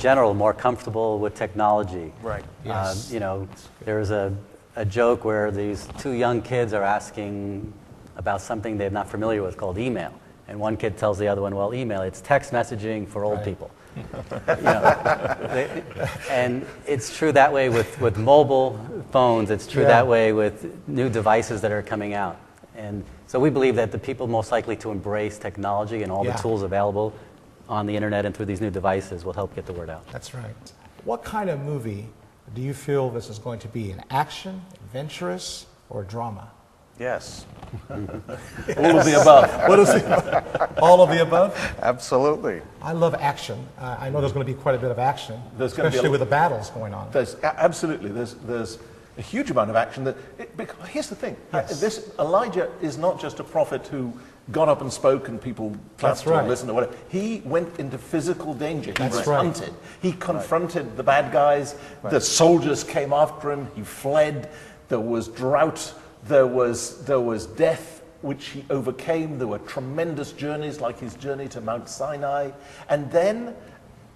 general more comfortable with technology. Right. Yes. There's a joke where these two young kids are asking about something they're not familiar with called email. And one kid tells the other one, well, email, it's text messaging for old people. And it's true that way with mobile phones. It's true that way with new devices that are coming out. And so we believe that the people most likely to embrace technology and all the tools available on the internet and through these new devices will help get the word out. That's right. What kind of movie do you feel this is going to be? An action, adventurous, or drama? Yes. All of the above. What is it? All of the above? Absolutely. I love action. I know there's going to be quite a bit of action, There's going to be especially with the battles going on. Absolutely. There's a huge amount of action. Because here's the thing. Yes. Elijah is not just a prophet who got up and spoke and people clapped or listened or whatever. He went into physical danger. He was hunted. He confronted the bad guys. The soldiers came after him. He fled. There was drought. There was death, which he overcame. There were tremendous journeys, like his journey to Mount Sinai. And then,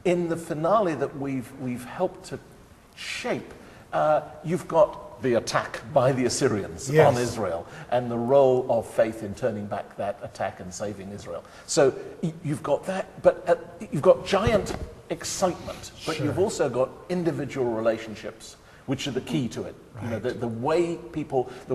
in the finale that we've helped to shape, you've got the attack by the Assyrians on Israel, and the role of faith in turning back that attack and saving Israel. So you've got that, but you've got giant excitement, but you've also got individual relationships, which are the key to it. Right. The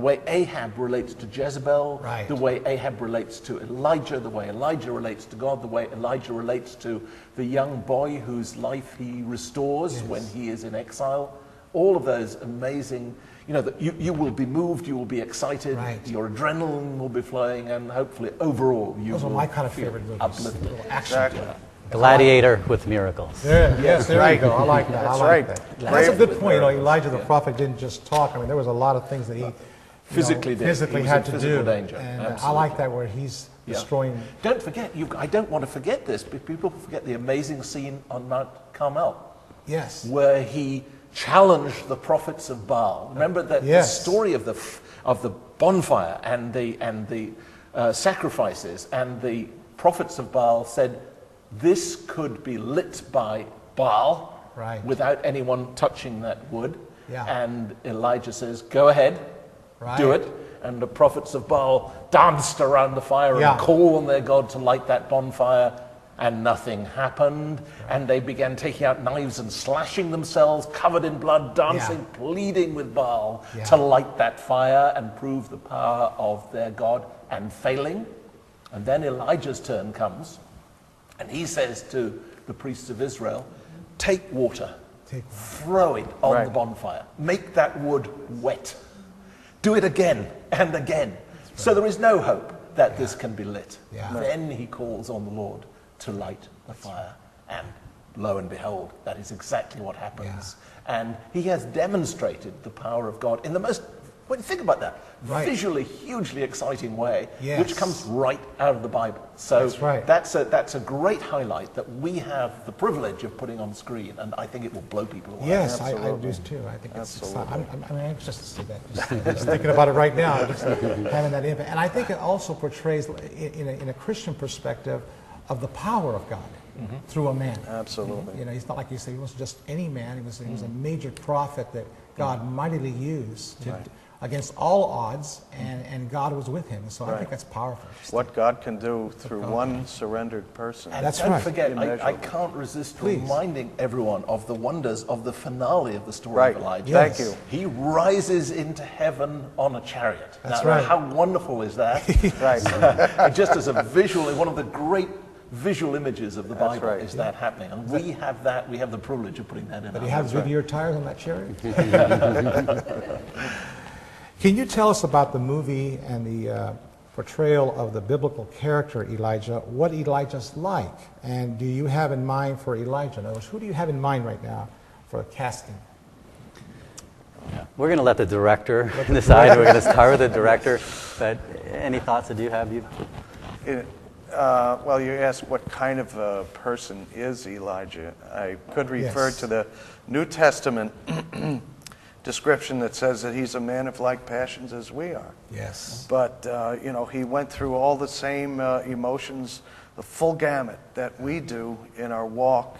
way Ahab relates to Jezebel, the way Ahab relates to Elijah, the way Elijah relates to God, the way Elijah relates to the young boy whose life he restores when he is in exile. All of those amazing, you will be moved, you will be excited, your adrenaline will be flowing, and hopefully overall you Those will are my kind of feel favorite movies. uplifted. Little action. Gladiator with miracles. There you go. I like that. That's I like right. that. That's a good point. Elijah the prophet didn't just talk. I mean, there was a lot of things that he physically had to do. Danger. And I like that where he's destroying. Don't forget, I don't want to forget this, but people forget the amazing scene on Mount Carmel. Yes. Where he challenged the prophets of Baal. Remember that the story of the bonfire and the sacrifices, and the prophets of Baal said, this could be lit by Baal without anyone touching that wood. And Elijah says, go ahead, do it. And the prophets of Baal danced around the fire and called on their God to light that bonfire, and nothing happened. And they began taking out knives and slashing themselves, covered in blood, dancing, pleading with Baal to light that fire and prove the power of their God, and failing. And then Elijah's turn comes. And he says to the priests of Israel, take water, throw it on the bonfire, make that wood wet, do it again and again. So there is no hope that this can be lit. Then he calls on the Lord to light the fire, and lo and behold, that is exactly what happens. And he has demonstrated the power of God in the most, when you think about that, visually hugely exciting way, which comes right out of the Bible. So that's a great highlight that we have the privilege of putting on screen, and I think it will blow people away. Yes, I do too. I think I'm anxious to see that. Just thinking about it right now, just having that impact. And I think it also portrays, in a Christian perspective, of the power of God through a man. Absolutely. He's not like you say, he wasn't just any man. He was a major prophet that God mightily used against all odds, and God was with him. So I think that's powerful. What God can do through one surrendered person. And don't forget, I can't resist reminding everyone of the wonders of the finale of the story of Elijah. Thank you. He rises into heaven on a chariot. That's now, how wonderful is that? Just as a visual, one of the great visual images of the Bible is that happening. And we have that, we have the privilege of putting that in. But he has Goodyear tires on that chariot? Can you tell us about the movie and the portrayal of the biblical character Elijah, what Elijah's like? And do you have in mind for Elijah? In other words, who do you have in mind right now for casting? We're going to let the director decide. We're going to start with the director. But any thoughts that you have? Well, you asked what kind of a person is Elijah. I could refer to the New Testament description that says that he's a man of like passions as we are. Yes. But, he went through all the same emotions, the full gamut that we do in our walk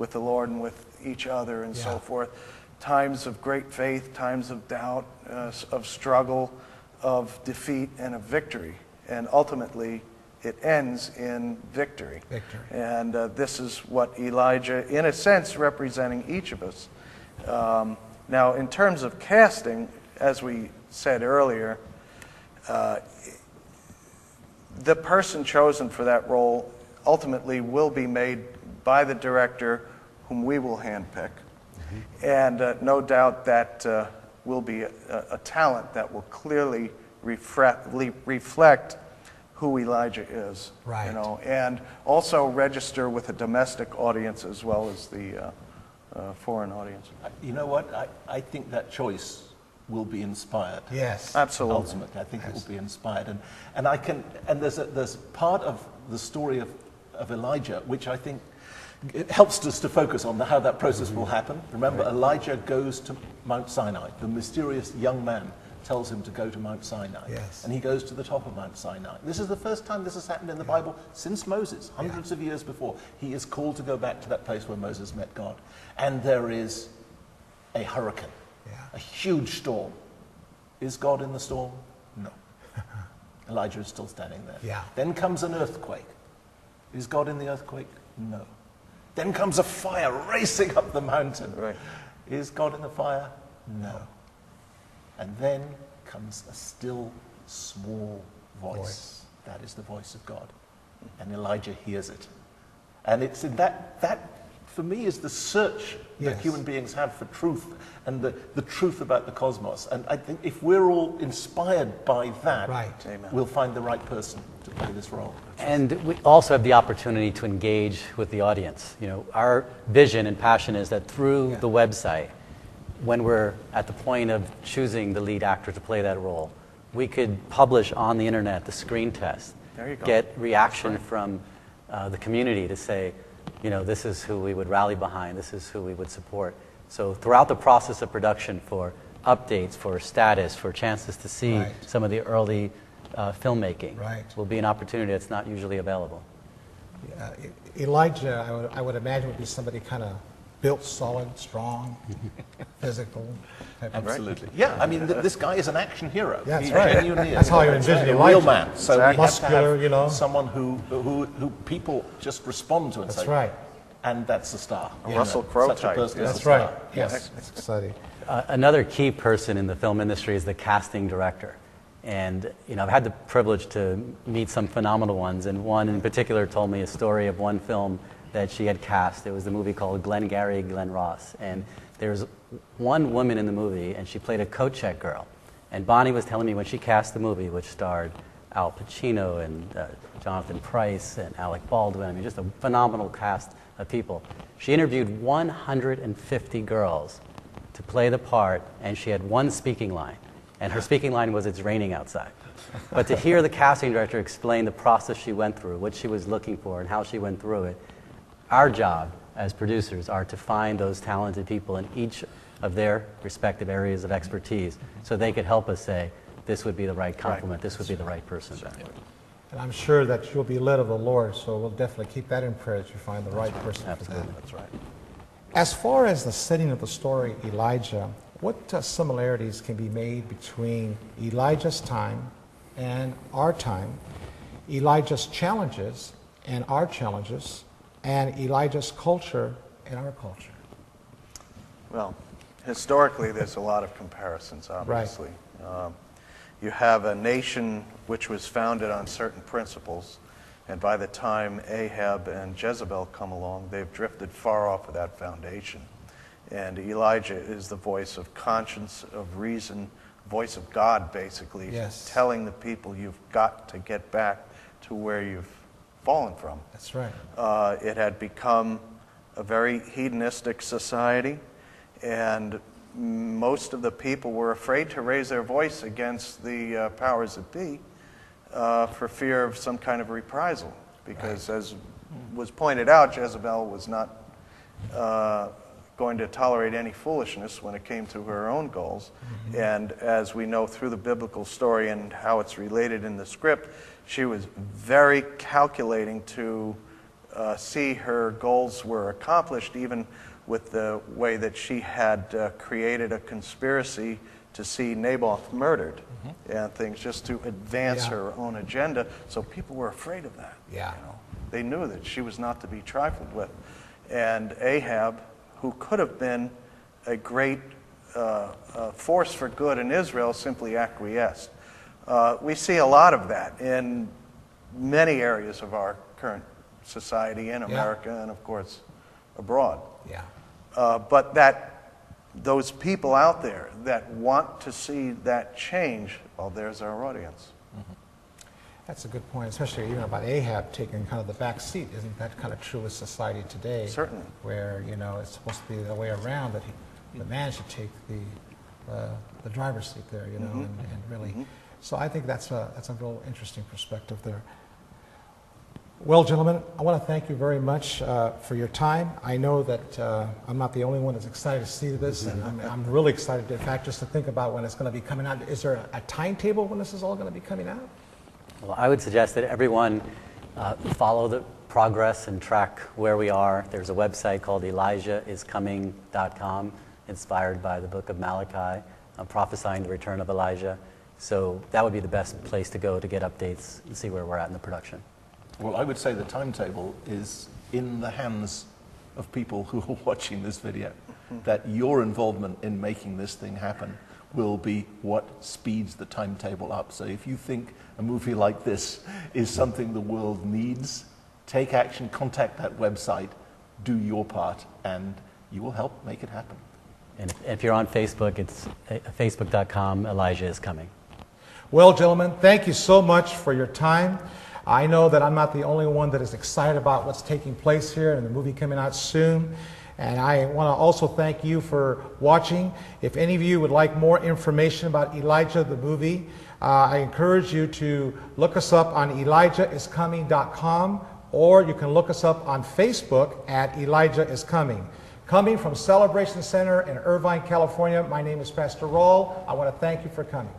with the Lord and with each other and so forth. Times of great faith, times of doubt, of struggle, of defeat, and of victory. And ultimately, it ends in victory. And this is what Elijah, in a sense, representing each of us. Now, in terms of casting, as we said earlier, the person chosen for that role ultimately will be made by the director, whom we will handpick. And no doubt that will be a talent that will clearly reflect who Elijah is. Right. You know, and also register with a domestic audience as well as the foreign audience. You know what? I think that choice will be inspired. Yes. Absolutely. Ultimately, I think it will be inspired. And there's part of the story of Elijah which I think it helps us to focus on how that process will happen. Remember, Elijah goes to Mount Sinai. The mysterious young man tells him to go to Mount Sinai. Yes. And he goes to the top of Mount Sinai. This is the first time this has happened in the Bible since Moses, hundreds of years before. He is called to go back to that place where Moses met God. And there is a hurricane, a huge storm. Is God in the storm? No. Elijah is still standing there. Yeah. Then comes an earthquake. Is God in the earthquake? No. Then comes a fire racing up the mountain. Right. Is God in the fire? No. And then comes a still, small voice. That is the voice of God. And Elijah hears it. And it's in that for me, is the search that human beings have for truth and the truth about the cosmos. And I think if we're all inspired by that, we'll find the right person to play this role. And we also have the opportunity to engage with the audience. You know, our vision and passion is that through the website, when we're at the point of choosing the lead actor to play that role, we could publish on the internet the screen test, get reaction from the community to say, you know, this is who we would rally behind, this is who we would support. So throughout the process of production, for updates, for status, for chances to see some of the early filmmaking, will be an opportunity that's not usually available. Elijah, I would imagine, would be somebody kind of built solid, strong, physical. Absolutely. Yeah, I mean, this guy is an action hero. That's He right. genuinely That's is. how you envision a Elijah. real man. So we have muscular, to have you know. someone who people just respond to and That's say, right. And that's the star. A Russell Crowe Such type. a person is That's the star. right. Yes, that's exciting. Another key person in the film industry is the casting director. And you know, I've had the privilege to meet some phenomenal ones, and one in particular told me a story of one film that she had cast. It was the movie called Glengarry Glen Ross. And there's one woman in the movie, and she played a coat check girl. And Bonnie was telling me when she cast the movie, which starred Al Pacino and Jonathan Pryce and Alec Baldwin, I mean, just a phenomenal cast of people. She interviewed 150 girls to play the part, and she had one speaking line. And her speaking line was, "It's raining outside." But to hear the casting director explain the process she went through, what she was looking for, and how she went through it, our job as producers are to find those talented people in each of their respective areas of expertise so they could help us say, this would be the right complement, this would be the right person. And I'm sure that you'll be led of the Lord, so we'll definitely keep that in prayer that you find the right person for that. That's right. As far as the setting of the story, Elijah, what similarities can be made between Elijah's time and our time, Elijah's challenges and our challenges, and Elijah's culture and our culture? Well, historically, there's a lot of comparisons, obviously. You have a nation which was founded on certain principles, and by the time Ahab and Jezebel come along, they've drifted far off of that foundation. And Elijah is the voice of conscience, of reason, voice of God, basically, telling the people, you've got to get back to where you've fallen from. That's right. It had become a very hedonistic society, and most of the people were afraid to raise their voice against the powers that be for fear of some kind of reprisal. Because as was pointed out, Jezebel was not going to tolerate any foolishness when it came to her own goals. And as we know through the biblical story and how it's related in the script, she was very calculating to see her goals were accomplished, even with the way that she had created a conspiracy to see Naboth murdered and things, just to advance her own agenda. So people were afraid of that. Yeah. You know? They knew that she was not to be trifled with. And Ahab, who could have been a great force for good in Israel, simply acquiesced. We see a lot of that in many areas of our current society in America and, of course, abroad. Yeah. But those people out there that want to see that change, well, there's our audience. That's a good point, especially even about Ahab taking kind of the back seat. Isn't that kind of true with society today? Certainly. Where, you know, it's supposed to be the way around, that the man should take the driver's seat there, you know, and really. So I think that's a real interesting perspective there. Well, gentlemen, I want to thank you very much for your time. I know that I'm not the only one that's excited to see this, and I'm really excited, in fact, just to think about when it's going to be coming out. Is there a timetable when this is all going to be coming out? Well, I would suggest that everyone follow the progress and track where we are. There's a website called ElijahIsComing.com, inspired by the book of Malachi, prophesying the return of Elijah. So that would be the best place to go to get updates and see where we're at in the production. Well, I would say the timetable is in the hands of people who are watching this video, that your involvement in making this thing happen will be what speeds the timetable up. So if you think a movie like this is something the world needs, take action, contact that website, do your part, and you will help make it happen. And if you're on Facebook, it's facebook.com, Elijah is Coming. Well, gentlemen, thank you so much for your time. I know that I'm not the only one that is excited about what's taking place here and the movie coming out soon. And I want to also thank you for watching. If any of you would like more information about Elijah the movie, I encourage you to look us up on ElijahIsComing.com, or you can look us up on Facebook at Elijah is Coming. Coming from Celebration Center in Irvine, California, my name is Pastor Raul. I want to thank you for coming.